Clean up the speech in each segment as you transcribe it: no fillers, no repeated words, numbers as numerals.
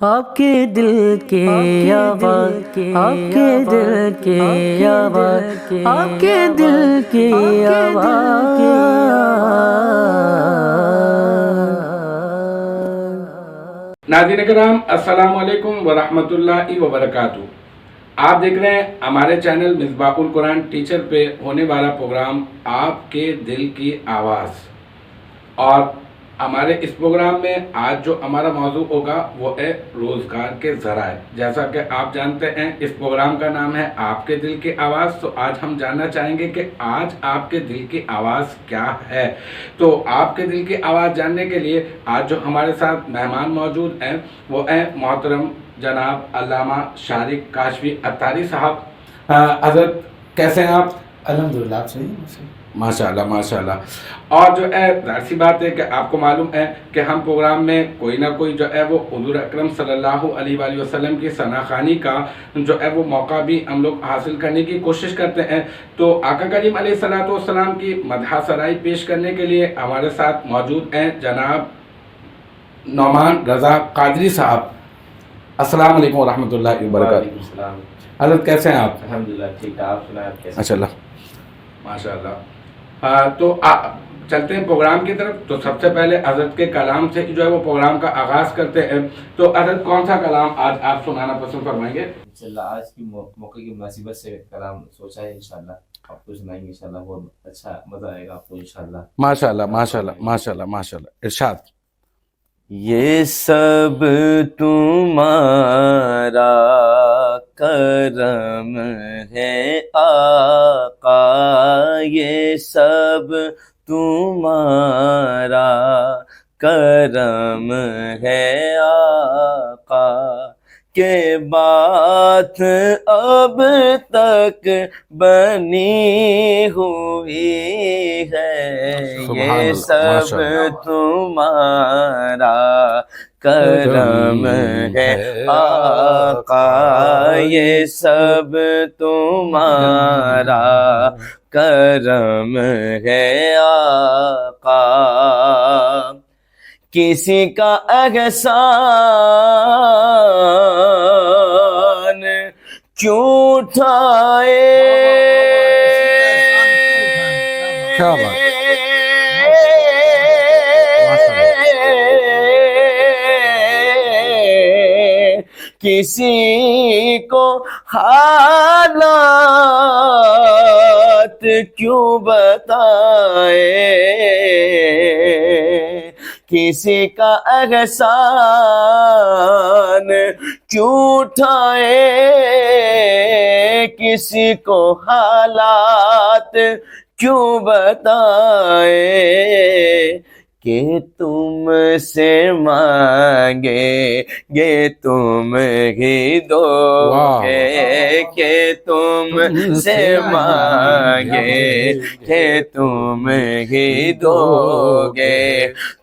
آپ کے دل کے آواز، آپ کے دل کے آواز، آپ کے دل کے آواز۔ ناظرین کرام، السلام علیکم ورحمۃ اللہ وبرکاتہ۔ آپ دیکھ رہے ہیں ہمارے چینل مصباح القرآن ٹیچر پہ ہونے والا پروگرام آپ کے دل کی آواز، اور ہمارے اس پروگرام میں آج جو ہمارا موضوع ہوگا وہ ہے روزگار کے ذرائع۔ جیسا کہ آپ جانتے ہیں اس پروگرام کا نام ہے آپ کے دل کی آواز، تو آج ہم جاننا چاہیں گے کہ آج آپ کے دل کی آواز کیا ہے۔ تو آپ کے دل کی آواز جاننے کے لیے آج جو ہمارے ساتھ مہمان موجود ہیں وہ ہیں محترم جناب علامہ شارق کاشفی اتاری صاحب۔ حضرت کیسے ہیں آپ؟ الحمدللہ آپ صحیح۔ ماشاءاللہ ماشاءاللہ۔ اور جو ہے ظاہر سی بات ہے کہ آپ کو معلوم ہے کہ ہم پروگرام میں کوئی نہ کوئی جو ہے وہ حضور اکرم صلی اللہ علیہ وآلہ وسلم کی ثنا خوانی کا جو ہے وہ موقع بھی ہم لوگ حاصل کرنے کی کوشش کرتے ہیں۔ تو آقا کریم علیہ الصلوۃ والسلام کی مدح سرائی پیش کرنے کے لیے ہمارے ساتھ موجود ہیں جناب نعمان رضا قادری صاحب۔ السلام علیکم ورحمۃ اللہ وبرکاتہ۔ وعلیکم السلام۔ حضرت کیسے ہیں آپ؟ الحمدللہ ٹھیک ہے، آپ سنائیں آپ کیسے؟ ماشاءاللہ ماشاءاللہ۔ تو چلتے ہیں پروگرام کی طرف۔ تو سب سے پہلے حضرت کے کلام سے جو ہے وہ پروگرام کا آغاز کرتے ہیں۔ تو حضرت کون سا کلام آج آپ سنانا پسند فرمائیں گے؟ انشاءاللہ آج کی موقع کی مناسبت سے کلام سوچا ہے، انشاءاللہ آپ کو سنائیں گے، انشاءاللہ بہت اچھا مزہ آئے گا آپ کو انشاءاللہ۔ ماشاءاللہ ماشاءاللہ ماشاءاللہ ماشاءاللہ، ارشاد۔ یہ سب تمہارا کرم ہے آقا، یہ سب تمہارا کرم ہے آقا، کہ بات اب تک بنی ہوئی ہے، یہ سب تمہارا کرم ہے آقا، یہ سب تمہارا کرم ہے آقا، کسی کا احسان کیوں اٹھائے، کیا بات کسی کو حالات کیوں بتائے، کسی کا احسان کیوں اٹھائے، کسی کو حالات کیوں بتائے، کہ تم سے مانگے گے تم ہی دو گے، کہ تم سے مانگے کہ تم ہی دو گے،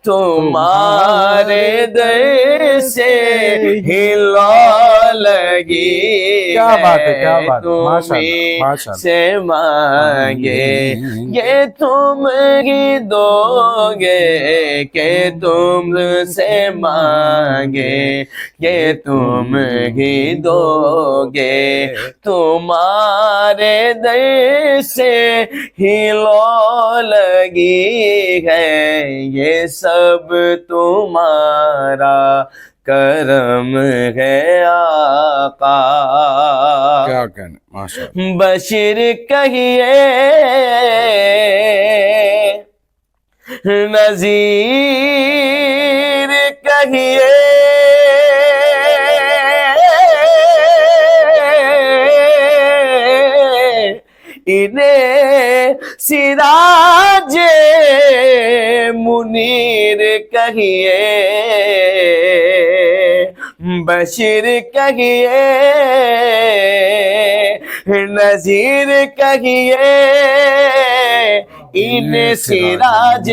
تمہارے در سے ہی لو لگی کیا بات ہے، کیا ہے، بات ہے، تم ہی سے مانگے یہ تم ہی دو گے، کہ تم سے مانگے یہ تم ہی دو گے، تمہارے در سے ہی لو لگی ہے، یہ سب تمہارا کرم ہے آقا، کیا کہنا، ماشاءاللہ۔ بشیر کہیے نذیر کہیے، انہیں سراج منیر کہیے، بشیر کہیے نذیر کہیے، ان سراج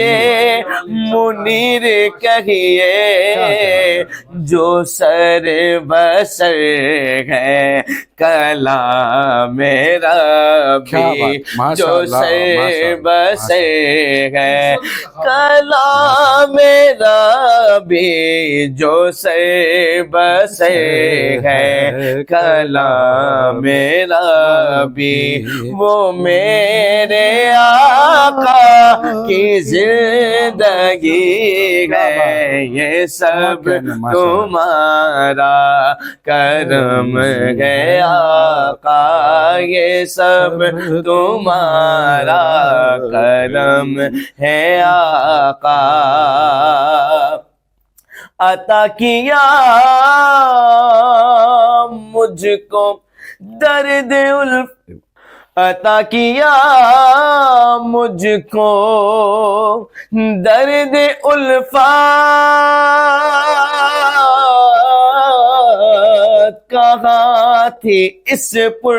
منیر کہیے جو سر بسر ہے کلام ربی جو سر بسر ہے کلام ربی جو سر بسر ہے کلام ربی وہ میرے آقا کی زندگی ہے یہ سب تمہارا کرم ہے آقا یہ سب تمہارا کرم ہے آقا عطا کیا مجھ کو درد الف عطا کیا مجھ کو درد الفات کہاں تھی اس پر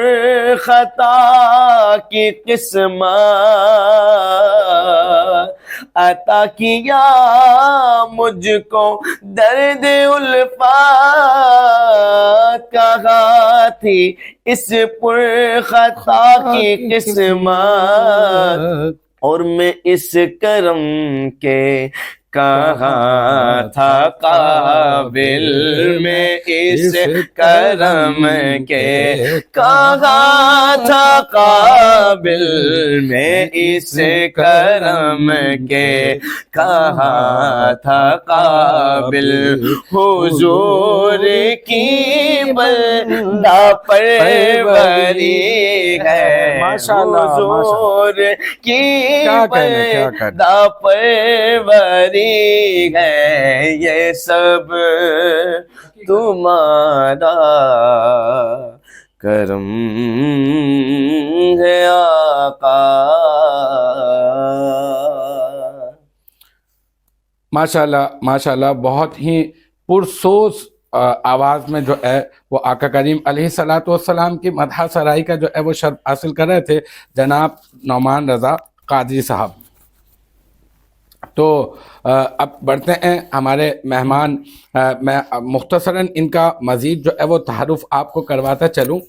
خطا کی قسمت عطا کیا مجھ کو درد الفات کہاں تھی اس پر خطا کی قسمت اور میں اس کرم کے کہاں تھا قابل میں اس کرم کے کہاں تھا قابل میں اس کرم کے کہاں تھا قابل حضور کی بندہ پروری ہے حضور کی بندہ پروری ہے یہ سب تمہارا کرم ہے آقا ماشاءاللہ ماشاءاللہ بہت ہی پرسوز آواز میں جو ہے وہ آقا کریم علیہ الصلوۃ والسلام کی مدح سرائی کا جو ہے وہ شرف حاصل کر رہے تھے جناب نعمان رضا قادری صاحب. تو اب بڑھتے ہیں ہمارے مہمان. میں مختصراً ان کا مزید جو ہے وہ تعارف آپ کو کرواتا چلوں.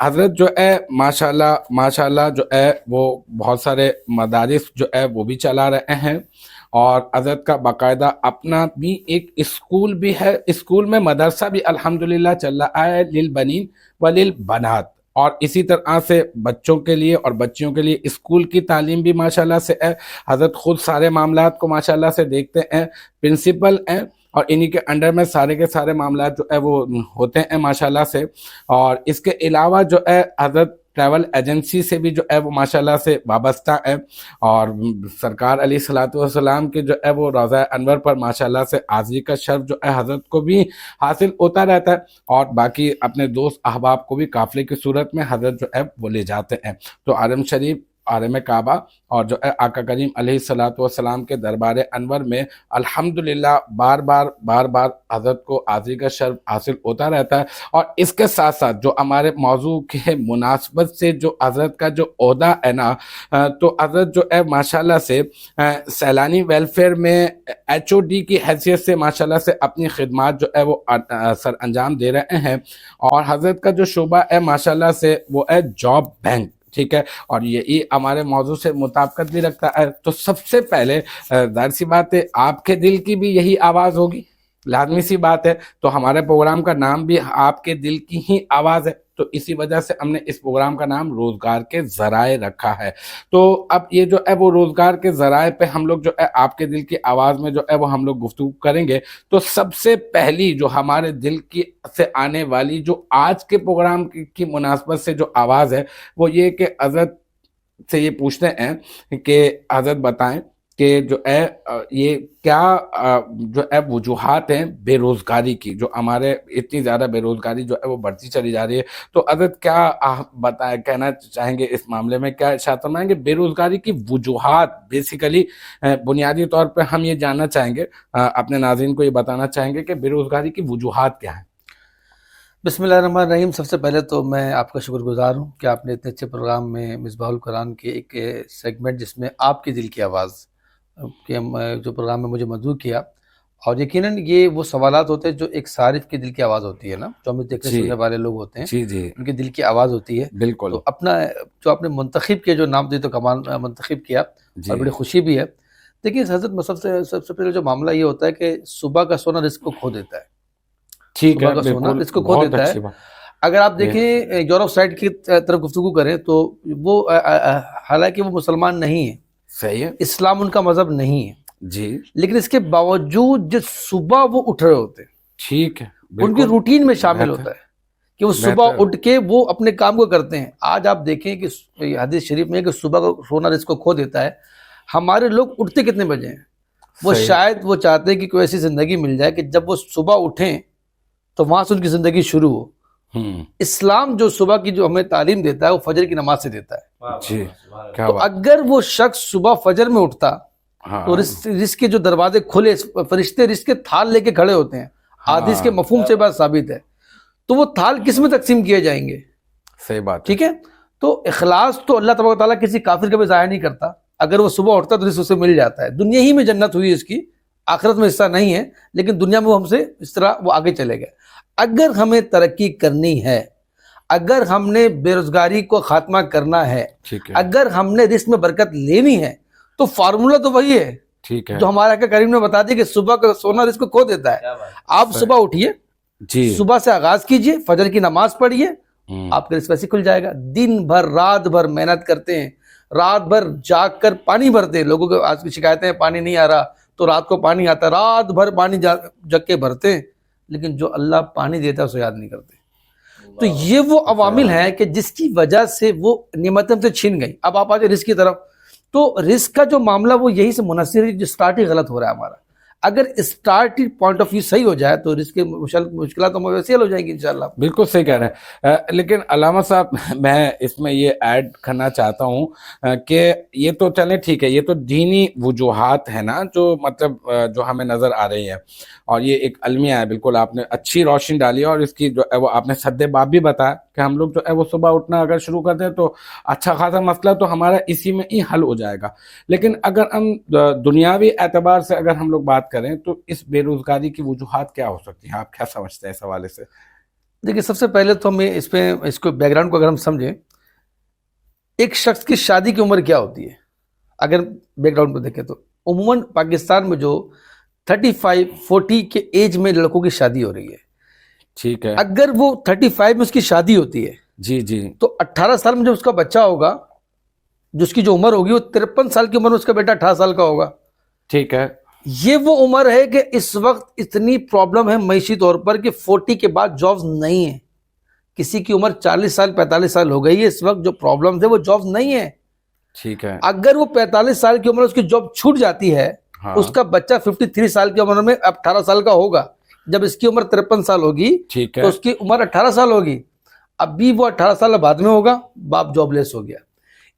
حضرت جو ہے ماشاءاللہ جو ہے وہ بہت سارے مدارس جو ہے وہ بھی چلا رہے ہیں اور حضرت کا باقاعدہ اپنا بھی ایک اسکول بھی ہے. اسکول میں مدرسہ بھی الحمدللہ چل رہا ہے للبنین وللبنات اور اسی طرح سے بچوں کے لیے اور بچیوں کے لیے اسکول کی تعلیم بھی ماشاءاللہ سے ہے. حضرت خود سارے معاملات کو ماشاءاللہ سے دیکھتے ہیں, پرنسپل ہیں اور انہی کے انڈر میں سارے کے سارے معاملات جو ہے وہ ہوتے ہیں ماشاءاللہ سے. اور اس کے علاوہ جو ہے حضرت ٹریول ایجنسی سے بھی جو ہے وہ ماشاءاللہ سے وابستہ ہے اور سرکار علیہ الصلوۃ والسلام کے جو ہے وہ روضہ انور پر ماشاءاللہ سے حاضری کا شرف جو ہے حضرت کو بھی حاصل ہوتا رہتا ہے اور باقی اپنے دوست احباب کو بھی قافلے کی صورت میں حضرت جو ہے وہ لے جاتے ہیں. تو حرم شریف, حرم کعبہ اور جو ہے آقا کریم علیہ الصلوۃ والسلام کے دربار انور میں الحمدللہ بار بار حضرت کو حاضری کا شرف حاصل ہوتا رہتا ہے. اور اس کے ساتھ ساتھ جو ہمارے موضوع کے مناسبت سے جو حضرت کا جو عہدہ ہے نا, تو حضرت جو ہے ماشاءاللہ سے سیلانی ویلفیئر میں HOD کی حیثیت سے ماشاءاللہ سے اپنی خدمات جو ہے وہ سر انجام دے رہے ہیں اور حضرت کا جو شعبہ ہے ماشاءاللہ سے وہ ہے جاب بینک. ٹھیک ہے, اور یہی ہمارے موضوع سے مطابقت بھی رکھتا ہے. تو سب سے پہلے ظاہر سی بات ہے آپ کے دل کی بھی یہی آواز ہوگی, لازمی سی بات ہے. تو ہمارے پروگرام کا نام بھی آپ کے دل کی ہی آواز ہے, تو اسی وجہ سے ہم نے اس پروگرام کا نام روزگار کے ذرائع رکھا ہے. تو اب یہ جو ہے وہ روزگار کے ذرائع پہ ہم لوگ جو ہے آپ کے دل کی آواز میں جو ہے وہ ہم لوگ گفتگو کریں گے. تو سب سے پہلی جو ہمارے دل کی سے آنے والی جو آج کے پروگرام کی مناسبت سے جو آواز ہے وہ یہ کہ حضرت سے یہ پوچھتے ہیں کہ حضرت بتائیں کہ جو ہے یہ کیا جو ہے وجوہات ہیں بے روزگاری کی, جو ہمارے اتنی زیادہ بے روزگاری جو ہے وہ بڑھتی چلی جا رہی ہے. تو حضرت کیا بتائیں کہنا چاہیں گے اس معاملے میں, کیا ارشاد فرمائیں گے بے روزگاری کی وجوہات؟ بیسیکلی بنیادی طور پہ ہم یہ جاننا چاہیں گے, اپنے ناظرین کو یہ بتانا چاہیں گے کہ بے روزگاری کی وجوہات کیا ہیں. بسم اللہ الرحمن الرحیم. سب سے پہلے تو میں آپ کا شکر گزار ہوں کہ آپ نے اتنے اچھے پروگرام میں مصباح القرآن کے ایک سیگمنٹ جس میں آپ کے دل کی آواز کے جو پروگرام میں مجھے مدعو کیا. اور یقیناً یہ وہ سوالات ہوتے ہیں جو ایک صارف کے دل کی آواز ہوتی ہے نا, جو ہمیں دیکھنے سننے والے لوگ ہوتے ہیں, جی جی ان کے دل کی آواز ہوتی ہے. بالکل. تو اپنا جو آپ نے منتخب کیا, جو نام دی تو کمال منتخب کیا, اور بڑی خوشی بھی ہے. دیکھیے حضرت, سب سے پہلے جو معاملہ یہ ہوتا ہے کہ صبح کا سونا رزق کو کھو دیتا ہے. ٹھیک ہے, صبح کا سونا بالکل, اس کو کھو بہت دیتا ہے. اچھی بات. اگر آپ دیکھیں یورپ سائڈ کی طرف گفتگو کریں تو وہ حالانکہ وہ مسلمان نہیں ہیں, صحیح ہے, اسلام ان کا مذہب نہیں ہے, جی لیکن اس کے باوجود جو صبح وہ اٹھ رہے ہوتے ہیں, ٹھیک ہے, ان کی روٹین میں شامل ہوتا ہے کہ وہ صبح اٹھ کے وہ اپنے کام کو کرتے ہیں. آج آپ دیکھیں کہ حدیث شریف میں کہ صبح کو سونا رزق کو کھو دیتا ہے. ہمارے لوگ اٹھتے کتنے بجے ہیں؟ وہ شاید وہ چاہتے ہیں کہ کوئی ایسی زندگی مل جائے کہ جب وہ صبح اٹھیں تو وہاں سے ان کی زندگی شروع ہو. اسلام جو صبح کی جو ہمیں تعلیم دیتا ہے وہ فجر کی نماز سے دیتا ہے. جی, کیا تو بات. اگر وہ شخص صبح فجر میں اٹھتا ہاں, تو رزق کے جو دروازے کھلے, فرشتے رزق کے تھال لے کے کھڑے ہوتے ہیں. حدیث کے مفہوم سے بات ثابت ہے. تو وہ تھال کس میں تقسیم کیے جائیں گے؟ صحیح بات. ٹھیک ہے. تو اخلاص تو اللہ تبارک و تعالیٰ کسی کافر کا بھی ضائع نہیں کرتا. اگر وہ صبح اٹھتا تو رزق اسے مل جاتا ہے. دنیا ہی میں جنت ہوئی اس کی, آخرت میں حصہ نہیں ہے, لیکن دنیا میں وہ ہم سے اس طرح وہ آگے چلے گئے. اگر ہمیں ترقی کرنی ہے, اگر ہم نے بے روزگاری کو خاتمہ کرنا ہے, اگر ہم نے رزق میں برکت لینی ہے, تو فارمولہ تو وہی ہے. ٹھیک ہے, جو ہمارے آقا کریم نے بتا دیا کہ صبح کا سونا رزق کو کھو دیتا ہے. آپ صبح اٹھیے, جی, صبح سے آغاز کیجئے, فجر کی نماز پڑھیے, آپ کا رزق ویسے کھل جائے گا. دن بھر رات بھر محنت کرتے ہیں, رات بھر جاگ کر پانی بھرتے ہیں. لوگوں کو آج کی شکایتیں ہیں پانی نہیں آ رہا, تو رات کو پانی آتا ہے, رات بھر پانی جگ کے بھرتے ہیں, لیکن جو اللہ پانی دیتا ہے اسے یاد نہیں کرتے. تو یہ وہ عوامل ہیں کہ جس کی وجہ سے وہ نعمتیں سے چھن گئی. اب آپ آجائے رزق کی طرف, تو رزق کا جو معاملہ وہ یہی سے منحصر ہے, جو سٹارٹ ہی غلط ہو رہا ہے ہمارا. اگر اسٹارٹ پوائنٹ آف ویو صحیح ہو جائے تو رزق کی مشکلات ہمیں ویسے حل ہو جائیں گی انشاءاللہ. بالکل صحیح کہہ رہے ہیں. لیکن علامہ صاحب, میں اس میں یہ ایڈ کرنا چاہتا ہوں کہ یہ تو چلیں ٹھیک ہے, یہ تو دینی وجوہات ہیں نا, جو مطلب جو ہمیں نظر آ رہی ہے, اور یہ ایک المیہ ہے. بالکل آپ نے اچھی روشنی ڈالی, اور اس کی جو ہے وہ آپ نے سد باب بھی بتایا کہ ہم لوگ جو ہے وہ صبح اٹھنا اگر شروع کر دیں تو اچھا خاصا مسئلہ تو ہمارا اسی میں ہی حل ہو جائے گا. لیکن اگر ہم دنیاوی اعتبار سے اگر ہم لوگ بات کریں تو اس بے روزگاری کی وجوہات کیا ہو سکتی ہیں؟ آپ کیا سمجھتے ہیں اس حوالے سے؟ دیکھیے, سب سے پہلے تو ہمیں اس کو بیک گراؤنڈ کو اگر ہم سمجھیں, ایک شخص کی شادی کی عمر کیا ہوتی ہے اگر بیک گراؤنڈ کو دیکھیں تو عموماً پاکستان میں جو 35-40 کے ایج میں لڑکوں کی شادی ہو رہی ہے. ٹھیک ہے, اگر وہ 35 میں اس کی شادی ہوتی ہے, جی جی, تو 18 سال میں جب اس کا بچہ ہوگا, جس کی جو عمر ہوگی وہ 53 سال کی عمر میں اس کا بیٹا 18 سال کا ہوگا. ٹھیک ہے, یہ وہ عمر ہے کہ اس وقت اتنی پرابلم ہے معیشی طور پر کہ 40 کے بعد جابز نہیں ہیں. کسی کی عمر 40 سال 45 سال ہو گئی ہے, اس وقت جو پرابلمز ہے وہ جابز نہیں ہیں. ٹھیک ہے, اگر وہ 45 سال کی عمر اس کی جاب چھوٹ جاتی ہے, اس کا بچہ 53 سال کی عمر میں اب 18 سال کا ہوگا. جب اس کی عمر 53 سال ہوگی تو اس کی عمر 18 سال ہوگی. ابھی وہ 18 سال بعد میں ہوگا, باپ جاب لیس ہو گیا.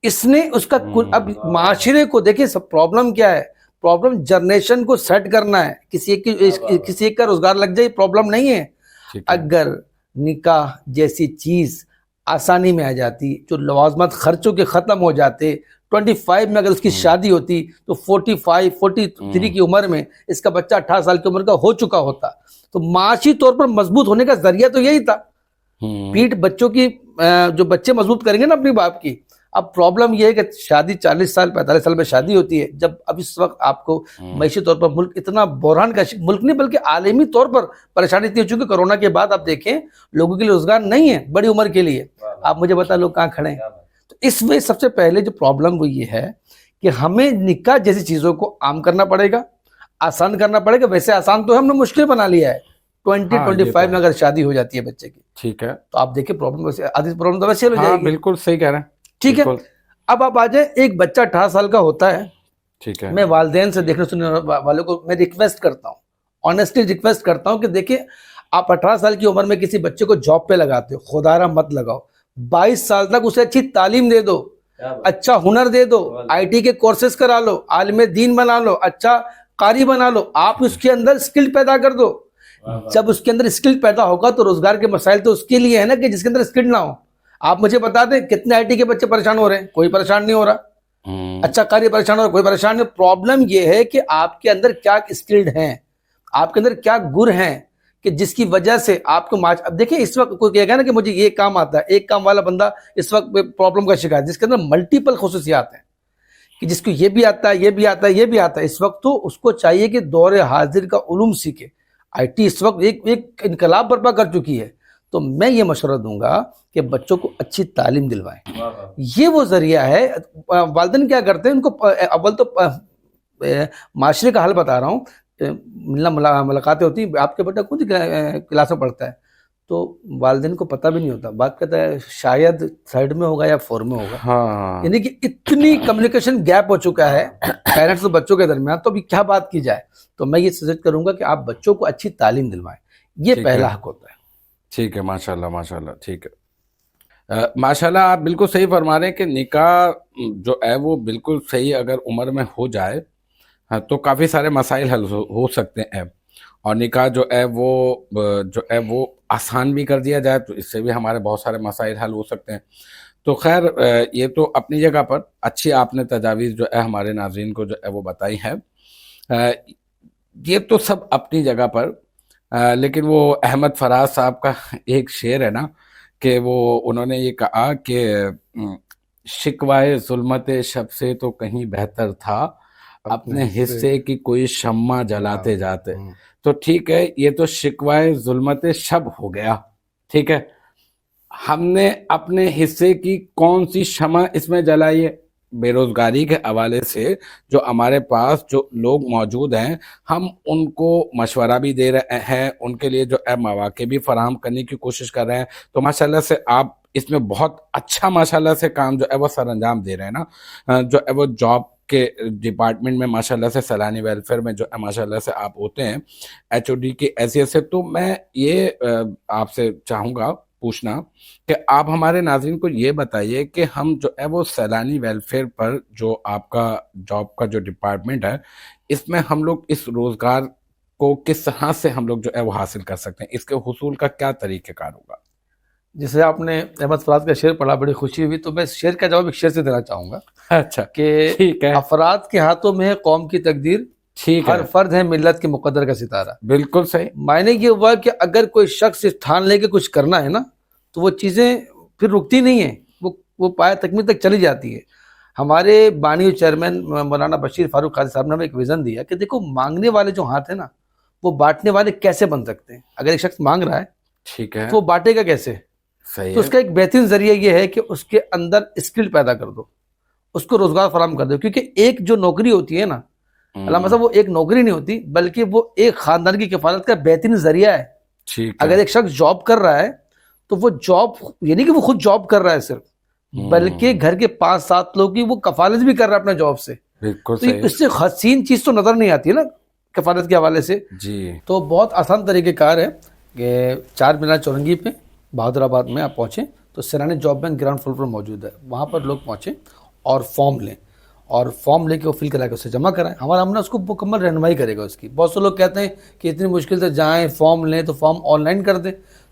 اس نے اس کا اب معاشرے کو دیکھیں سب پرابلم کیا ہے, پرابلم جنریشن کو سیٹ کرنا ہے. کسی ایک کا روزگار لگ جائے پرابلم نہیں ہے. اگر نکاح جیسی چیز آسانی میں آ جاتی, جو لوازمات خرچوں کے ختم ہو جاتے, 25 میں اگر اس کی شادی ہوتی تو 45-43 کی عمر میں اس کا بچہ 18 سال کی عمر کا ہو چکا ہوتا, تو معاشی طور پر مضبوط ہونے کا ذریعہ تو یہی تھا. پیٹ بچوں کی, جو بچے مضبوط کریں گے نا اپنی باپ کی. اب پرابلم یہ ہے کہ شادی 40 سال 45 سال میں شادی ہوتی ہے, جب اب اس وقت آپ کو معاشی طور پر ملک اتنا بحران کا, ملک نہیں بلکہ عالمی طور پر پریشانی اتنی ہو چکی. کورونا کے بعد آپ دیکھیں لوگوں کے لیے روزگار نہیں ہے بڑی عمر کے لیے. آپ مجھے بتا لوگ کہاں کھڑے ہیں. تو اس میں سب سے پہلے جو پرابلم وہ یہ ہے کہ ہمیں نکاح جیسی چیزوں کو عام کرنا پڑے گا, آسان کرنا پڑے گا. ویسے آسان تو ہم نے مشکل بنا لیا ہے. 20-25 میں اگر شادی ہو جاتی ہے بچے کی, ٹھیک ہے, تو آپ دیکھیں پرابلم ویسے آدھی پرابلم تو ویسے ہو جائے گی. بالکل صحیح کہہ رہے ہیں. ٹھیک ہے, اب آپ آ جائیں, ایک بچہ 18 سال کا ہوتا ہے. ٹھیک ہے, میں والدین سے دیکھنے سننے والوں کو میں ریکویسٹ کرتا ہوں, آنیسٹلی ریکویسٹ کرتا ہوں کہ دیکھیں آپ 18 سال کی عمر میں کسی بچے کو جاب پہ لگاتے ہو, خدا را مت لگاؤ. 22 سال تک اسے اچھی تعلیم دے دو, اچھا ہنر دے دو, IT کے کورسز کرا لو, عالم دین بنا لو, اچھا قاری بنا لو, آپ اس کے اندر اسکل پیدا کر دو. جب اس کے اندر اسکل پیدا ہوگا تو روزگار کے مسائل تو اس کے لیے ہے نا کہ جس کے اندر اسکل نہ ہو. آپ مجھے بتا دیں کتنے آئی ٹی کے بچے پریشان ہو رہے ہیں؟ کوئی پریشان نہیں ہو رہا. اچھا قاری پریشان ہو رہا ہے؟ کوئی پریشان نہیں. پرابلم یہ ہے کہ آپ کے اندر کیا اسکلڈ ہیں, آپ کے اندر کیا گر ہیں کہ جس کی وجہ سے آپ کو اب دیکھیں اس وقت کوئی کہے گا نا کہ مجھے یہ کام آتا ہے, ایک کام والا بندہ اس وقت پرابلم کا شکار ہے جس کے اندر ملٹیپل خصوصیات ہیں کہ جس کو یہ بھی آتا ہے, یہ بھی آتا ہے, یہ بھی آتا ہے. اس وقت تو اس کو چاہیے کہ دور حاضر کا علوم سیکھے. آئی ٹی اس وقت ایک انقلاب برپا کر چکی ہے. تو میں یہ مشورہ دوں گا کہ بچوں کو اچھی تعلیم دلوائیں. یہ وہ ذریعہ ہے. والدین کیا کرتے ہیں, ان کو اول تو معاشرے کا حل بتا رہا ہوں, ملاقاتیں ہوتی ہیں, آپ کے بیٹا کون سی کلاس میں پڑھتا ہے, تو والدین کو پتہ بھی نہیں ہوتا. بات کہتا ہے شاید تھرڈ میں ہوگا یا 4 میں ہوگا. یعنی کہ اتنی کمیونیکیشن گیپ ہو چکا ہے پیرنٹس اور بچوں کے درمیان. تو ابھی کیا بات کی جائے. تو میں یہ سجیسٹ کروں گا کہ آپ بچوں کو اچھی تعلیم دلوائیں. یہ پہلا حق ہوتا ہے. ٹھیک ہے, ماشاءاللہ ماشاءاللہ. ٹھیک ہے, ماشاءاللہ آپ بالکل صحیح فرما رہے ہیں کہ نکاح جو ہے وہ بالکل صحیح اگر عمر میں ہو جائے تو کافی سارے مسائل حل ہو سکتے ہیں. اور نکاح جو ہے وہ آسان بھی کر دیا جائے تو اس سے بھی ہمارے بہت سارے مسائل حل ہو سکتے ہیں. تو خیر یہ تو اپنی جگہ پر اچھی آپ نے تجاویز جو ہے ہمارے ناظرین کو جو ہے وہ بتائی ہے. یہ تو سب اپنی جگہ پر, لیکن وہ احمد فراز صاحب کا ایک شعر ہے نا کہ وہ انہوں نے یہ کہا کہ شکوائے ظلمت شب سے تو کہیں بہتر تھا اپنے حصے کی کوئی شمع جلاتے جاتے. تو ٹھیک ہے, یہ تو شکوائے ظلمت شب ہو گیا. ٹھیک ہے, ہم نے اپنے حصے کی کون سی شمع اس میں جلائی ہے؟ بے روزگاری کے حوالے سے جو ہمارے پاس جو لوگ موجود ہیں ہم ان کو مشورہ بھی دے رہے ہیں, ان کے لیے جو ہے مواقع بھی فراہم کرنے کی کوشش کر رہے ہیں. تو ماشاءاللہ سے آپ اس میں بہت اچھا ماشاءاللہ سے کام جو ہے وہ سر انجام دے رہے ہیں نا. جو ہے وہ جاب کے ڈپارٹمنٹ میں ماشاءاللہ سے سیلانی ویلفیئر میں جو ہے ماشاءاللہ سے آپ ہوتے ہیں ایچ او ڈی کی حیثیت سے. تو میں یہ آپ سے چاہوں گا پوچھنا کہ آپ ہمارے ناظرین کو یہ بتائیے کہ ہم جو ہے وہ سیلانی ویلفیئر پر جو آپ کا جاب کا جو ڈپارٹمنٹ ہے اس میں ہم لوگ اس روزگار کو کس طرح سے ہم لوگ جو ہے وہ حاصل کر سکتے ہیں, اس کے حصول کا کیا طریقہ کار ہوگا؟ جیسے آپ نے احمد فراز کا شعر پڑھا, بڑی خوشی ہوئی, تو میں اس شعر کا جواب ایک شعر سے دینا چاہوں گا. اچھا, کہ ٹھیک ہے. افراد کے ہاتھوں میں ہے قوم کی تقدیر, ٹھیک ہے, ہر فرد ہے ملت کے مقدر کا ستارہ. بالکل صحیح. معنی یہ ہوا کہ اگر کوئی شخص ٹھان لے کے کچھ کرنا ہے نا تو وہ چیزیں پھر رکتی نہیں ہیں, وہ پایہ تکمیل تک چلی جاتی ہے. ہمارے بانی چیئرمین مولانا بشیر فاروق قادری صاحب نے ہمیں ایک ویژن دیا کہ دیکھو مانگنے والے جو ہاتھ ہیں نا وہ بانٹنے والے کیسے بن سکتے ہیں. اگر ایک شخص مانگ رہا ہے ٹھیک ہے تو وہ بانٹے گا کیسے؟ تو اس کا ایک بہترین ذریعہ یہ ہے کہ اس کے اندر اسکل پیدا کر دو, اس کو روزگار فراہم کر دو. کیونکہ ایک جو نوکری ہوتی ہے نا علامہ صاحب, وہ ایک نوکری نہیں ہوتی بلکہ وہ ایک خاندان کی کفالت کا بہترین ذریعہ ہے. اگر ایک شخص جاب کر رہا ہے تو وہ جاب یعنی کہ وہ خود جاب کر رہا ہے صرف, بلکہ گھر کے 5-7 لوگ کی وہ کفالت بھی کر رہا ہے اپنے جاب سے. تو اس سے حسین چیز تو نظر نہیں آتی ہے نا کفالت کے حوالے سے. جی تو بہت آسان طریقہ کار ہے کہ 4 مینار چورنگی پہ بہادر آباد میں آپ پہنچیں تو Saylani job bank ground floor پر موجود ہے. وہاں پر لوگ پہنچیں اور فارم لیں, اور فارم لے کے وہ فل کرا کے اسے جمع کرائیں. ہم نے اس کو مکمل رہنمائی کرے گا اس کی. بہت سے لوگ کہتے ہیں کہ اتنی مشکل سے جائیں فارم لیں, تو فارم آن لائن کر دیں.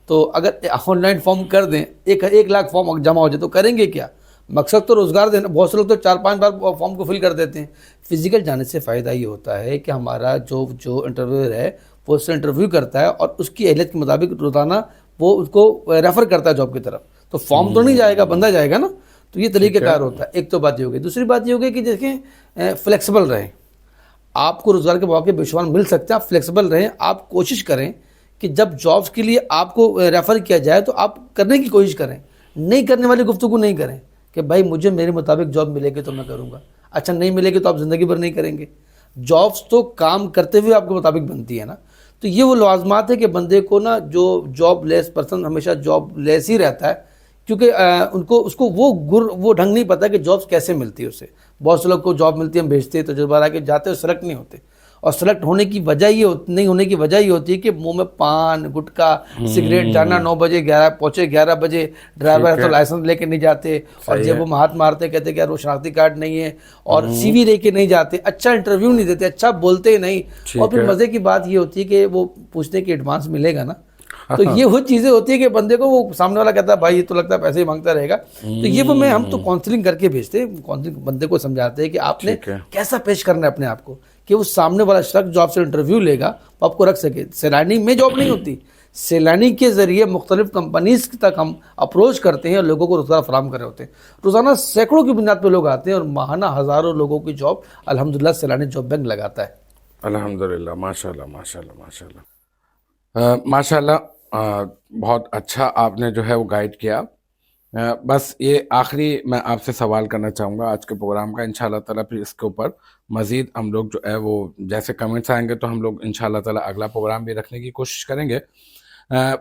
تو اگر آن لائن فارم کر دیں 1 لاکھ فارم جمع ہو جائے تو کریں گے کیا؟ مقصد تو روزگار دینا. بہت سے لوگ تو 4-5 بار فارم کو فل کر دیتے ہیں. فزیکل جانے سے فائدہ یہ ہوتا ہے کہ ہمارا جو انٹرویور ہے وہ اس سے انٹرویو کرتا ہے اور اس کی اہلیت کے مطابق روزانہ وہ اس کو ریفر کرتا ہے جاب کی طرف. تو فارم تو نہیں جائے گا, بندہ جائے گا نا. تو یہ طریقہ کار ہوتا ہے. ایک تو بات یہ ہوگی. دوسری بات یہ ہوگی کہ دیکھیں فلیکسیبل رہیں. آپ کو روزگار کے مواقع بے شمار مل سکتے ہیں, آپ فلیکسیبل رہیں. آپ کوشش کریں کہ جب جابس کے لیے آپ کو ریفر کیا جائے تو آپ کرنے کی کوشش کریں. نہیں کرنے والی گفتگو نہیں کریں کہ بھائی مجھے میرے مطابق جاب ملے گی تو میں کروں گا. اچھا نہیں ملے گی تو آپ زندگی بھر نہیں کریں گے. جابس تو کام کرتے ہوئے آپ کے مطابق بنتی ہے نا. تو یہ وہ لوازمات ہے کہ بندے کو نا جو جاب لیس پرسن ہمیشہ جاب لیس ہی رہتا ہے, کیونکہ اس کو وہ ڈھنگ نہیں پتا کہ جابس کیسے ملتی ہے اسے. بہت سے لوگ کو جاب ملتی ہے, ہم بھیجتے ہیں تجربہ لا کے جاتے ہیں, سلیکٹ نہیں ہوتے. اور سلیکٹ ہونے کی وجہ نہیں ہونے کی وجہ یہ ہوتی ہے کہ منہ میں پان گٹکا سگریٹ، جانا 9 بجے پہنچے 11 بجے، ڈرائیور تو لائسنس لے کے نہیں جاتے اور جیبوں میں ہاتھ مارتے، کہتے کہ یار وہ شناختی کارڈ نہیں ہے، اور سی وی لے کے نہیں جاتے، اچھا انٹرویو نہیں دیتے، اچھا بولتے نہیں. اور پھر مزے کی بات یہ ہوتی ہے کہ وہ پوچھتے کہ ایڈوانس ملے گا نا، تو یہ وہ چیزیں ہوتی ہے کہ بندے کو وہ سامنے والا کہتا ہے بھائی یہ تو لگتا ہے پیسے ہی مانگتا رہے گا. تو یہ وہ ہم تو کاؤنسلنگ کر کے بھیجتے ہیں، کاؤنسلنگ بندے کو سمجھاتے ہیں کہ آپ نے کیسا پیش کرنا ہے اپنے آپ کو کہ وہ سامنے والا شخص جو آپ سے انٹرویو لے گا وہ آپ کو رکھ سکے. سیلانی میں جاب نہیں ہوتی، سیلانی کے ذریعے مختلف کمپنیز تک ہم اپروچ کرتے ہیں اور لوگوں کو روزگار فراہم کر رہے ہوتے ہیں. روزانہ سینکڑوں کی بنیاد پہ لوگ آتے ہیں اور ماہانہ ہزاروں لوگوں کی جاب الحمدللہ سیلانی جاب بینک لگاتا ہے. الحمدللہ، ماشاء اللہ ماشاء اللہ ماشاء اللہ ماشاء اللہ. بہت اچھا آپ نے جو ہے وہ گائیڈ کیا. بس یہ آخری میں آپ سے سوال کرنا چاہوں گا آج کے پروگرام کا، انشاءاللہ تعالیٰ پھر اس کے اوپر مزید ہم لوگ جو ہے وہ جیسے کمنٹس آئیں گے تو ہم لوگ انشاءاللہ تعالیٰ اگلا پروگرام بھی رکھنے کی کوشش کریں گے.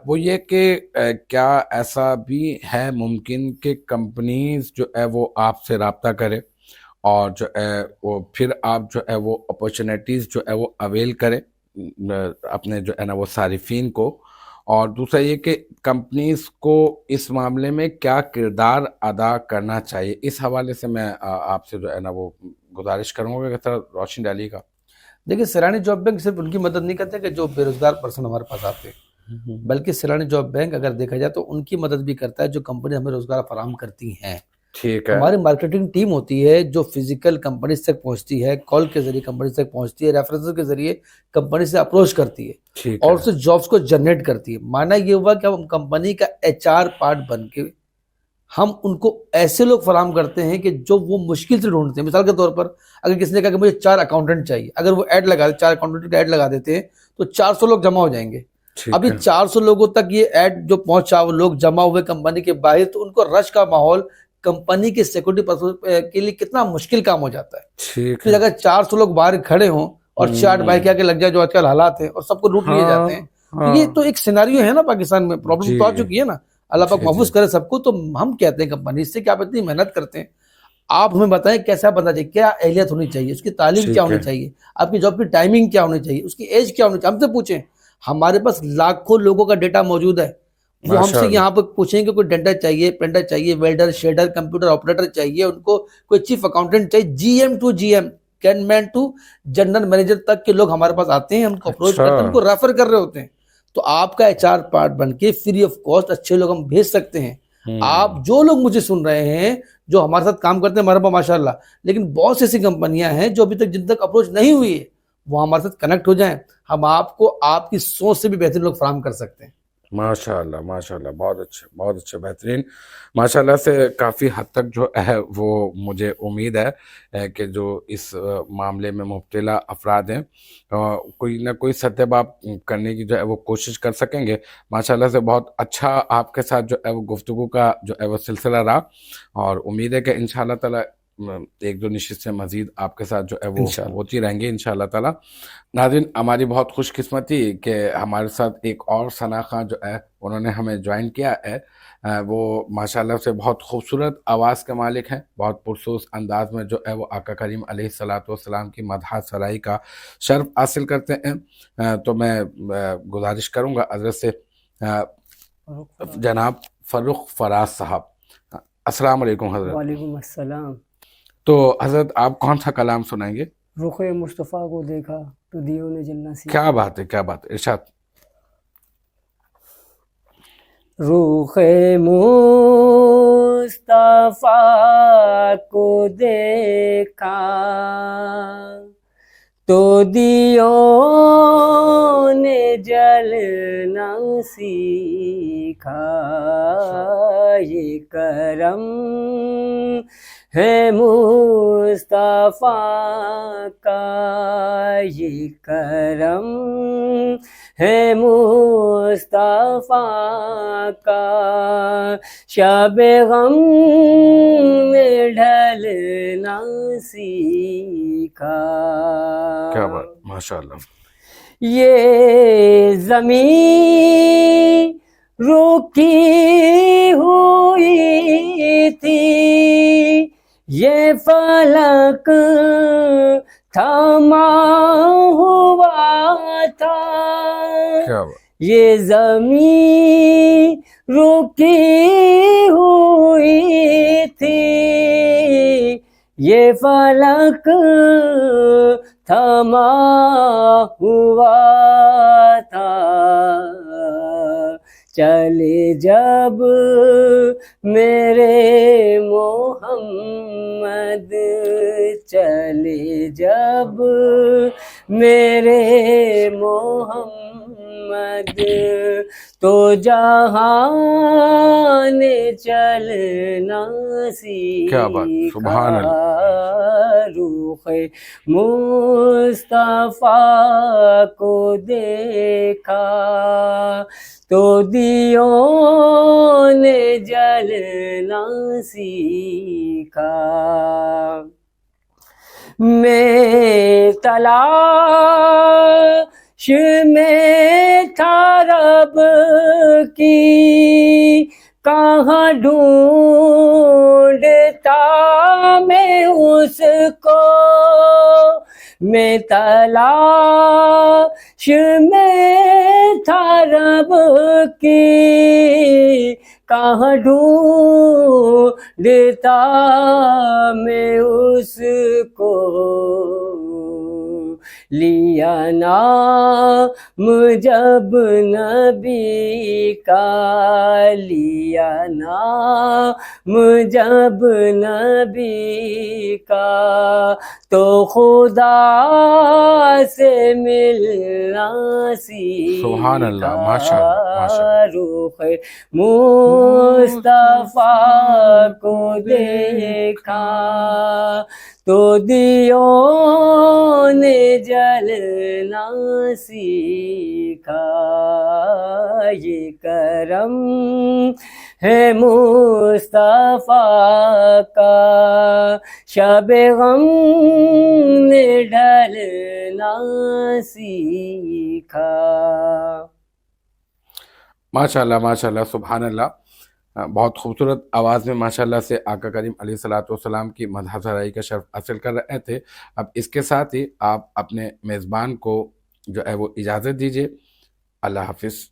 وہ یہ کہ کیا ایسا بھی ہے ممکن کہ کمپنیز جو ہے وہ آپ سے رابطہ کرے اور جو ہے وہ پھر آپ جو ہے وہ اپرچونیٹیز جو ہے وہ اویل کریں اپنے جو ہے نا وہ صارفین کو؟ اور دوسرا یہ کہ کمپنیز کو اس معاملے میں کیا کردار ادا کرنا چاہیے؟ اس حوالے سے میں آپ سے جو ہے نا وہ گزارش کروں گا کہ تھوڑا روشنی ڈالیے گا. دیکھیے سیلانی جاب بینک صرف ان کی مدد نہیں کرتے کہ جو بے روزگار پرسن ہمارے پاس آتے ہیں، بلکہ سیلانی جاب بینک اگر دیکھا جائے تو ان کی مدد بھی کرتا ہے جو کمپنی ہمیں روزگار فراہم کرتی ہیں. ٹھیک ہے. ہماری مارکیٹنگ ٹیم ہوتی ہے جو فزیکل کمپنیز تک پہنچتی ہے، کال کے ذریعے کمپنیز تک پہنچتی ہے، ریفرنس کے ذریعے کمپنی سے اپروچ کرتی ہے اور اس سے جابس کو جنریٹ کرتی ہے. معنی یہ ہوا کہ ہم کمپنی کا HR پارٹ بن کے ہم ان کو ایسے لوگ فراہم کرتے ہیں کہ جو وہ مشکل سے ڈھونڈتے ہیں. مثال کے طور پر اگر کسی نے کہا کہ مجھے 4 اکاؤنٹنٹ چاہیے، اگر وہ ایڈ لگا دے 4 اکاؤنٹنٹ کی ایڈ لگا دیتے ہیں تو 400 لوگ جمع ہو جائیں گے. ابھی 400 لوگوں تک یہ ایڈ جو پہنچا وہ لوگ جمع ہوئے کمپنی کے باہر، تو ان کو رش کا ماحول کمپنی کے سیکورٹی پرپز کے لیے کتنا مشکل کام ہو جاتا ہے. پھر اگر 400 لوگ باہر کھڑے ہوں اور 4 بائک آ کے لگ جائے جو آج کل حالات ہیں اور سب کو لوٹ لیے جاتے ہیں، تو یہ تو ایک سیناریو ہے نا پاکستان میں، پرابلم تو آ چکی ہے نا. اللہ پاک محفوظ کرے سب کو. تو ہم کہتے ہیں کمپنی سے کہ آپ اتنی محنت کرتے ہیں، آپ ہمیں بتائیں کیسا بندہ چاہیے، کیا اہلیت ہونی چاہیے، اس کی تعلیم کیا ہونی چاہیے، آپ کی جاب کی ٹائمنگ کیا ہونی چاہیے، اس کی ایج کیا ہونی چاہیے. ہم سے پوچھیں، ہمارے پاس لاکھوں لوگوں کا ڈیٹا موجود ہے. وہ ہم سے یہاں پہ پوچھیں کہ کوئی ڈینٹر چاہیے، پرنٹر چاہیے، ویلڈر، شیڈر، کمپیوٹر آپریٹر چاہیے، ان کو کوئی چیف اکاؤنٹنٹ چاہیے، GM ٹو GM، کینمین ٹو جنرل مینیجر تک کے لوگ ہمارے پاس آتے ہیں. ہم کو اپروچ کرتے ہیں، ان کو ریفر کر رہے ہوتے ہیں. تو آپ کا HR پارٹ بن کے فری آف کاسٹ اچھے لوگ ہم بھیج سکتے ہیں. آپ جو لوگ مجھے سن رہے ہیں جو ہمارے ساتھ کام کرتے ہیں ہمارے پاس ماشاء اللہ، لیکن بہت سی ایسی کمپنیاں ہیں جو ابھی تک جن تک اپروچ نہیں ہوئی ہے، وہ ہمارے ساتھ کنیکٹ ہو جائیں. ہم آپ کو آپ کی سوچ سے بھی بہترین لوگ فراہم کر سکتے ہیں. ماشاء اللہ ماشاء اللہ، بہت اچھے بہترین. ماشاء اللہ سے کافی حد تک جو ہے وہ مجھے امید ہے کہ جو اس معاملے میں مبتلا افراد ہیں کوئی نہ کوئی سطح باب کرنے کی جو ہے وہ کوشش کر سکیں گے. ماشاء اللہ سے بہت اچھا آپ کے ساتھ جو ہے وہ گفتگو کا جو ہے وہ سلسلہ رہا، اور امید ہے کہ انشاءاللہ تعالیٰ 1-2 نشست سے مزید آپ کے ساتھ جو ہے وہ ہوتی رہیں گے انشاءاللہ تعالیٰ. ناظرین، ہماری بہت خوش قسمتی کہ ہمارے ساتھ ایک اور ثنا خاں جو ہے انہوں نے ہمیں جوائن کیا ہے. وہ ماشاءاللہ سے بہت خوبصورت آواز کے مالک ہیں، بہت پرسوس انداز میں جو ہے وہ آقا کریم علیہ الصلوۃ کی مدح سرائی کا شرف حاصل کرتے ہیں. تو میں گزارش کروں گا حضرت سے جناب فروخ فراز صاحب. السلام علیکم حضرت. وعلیکم السلام. تو حضرت آپ کون سا کلام سنائیں گے؟ رخ مصطفیٰ کو دیکھا تو دیوں نے جلنا سیکھا. کیا بات ہے، کیا بات ہے، ارشاد. رخ مصطفیٰ کو دیکھا تو دیوں نے جلنا سیکھا. یہ کرم ہے مصطفیٰ کا، یہ کرم ہے مصطفیٰ کا. شب غم میں ڈھلنا سیکھا. کیا بات، ماشاءاللہ. یہ زمین رکی ہوئی تھی، یہ فلک تھما ہوا تھا، کیا بات، یہ زمین رکی ہوئی تھی، یہ فلک تھما ہوا تھا، چلے جب میرے محمد، چلے جب میرے محمد، تو جہان چلنا کیا بات، سبحان اللہ، روح مصطفیٰ کو دیکھا تو دیوں نے جلنا سیکھا، میں تلاش میں تھا رب کی، کہاں ڈھونڈتا میں اس کو، میں تلاش میں تھا رب کی، کہاں ڈھونڈتا میں اس کو، لیا نام جب نبی کا، لیا نام جب نبی کا، تو خدا سے ملنا سیکھا، سبحان اللہ، ماشاء اللہ، ماشاء اللہ، روح مصطفیٰ کو دیکھا تو دیوں نے جلنا سیکھا، یہ کرم ہے مصطفیٰ کا، شب غم نے ڈھلنا سیکھا۔ ماشاءاللہ ماشاءاللہ، سبحان اللہ، بہت خوبصورت آواز میں ماشاءاللہ سے آقا کریم علیہ الصلوۃ والسلام کی مدح سرائی کا شرف حاصل کر رہے تھے۔ اب اس کے ساتھ ہی آپ اپنے میزبان کو جو ہے وہ اجازت دیجیے۔ اللہ حافظ۔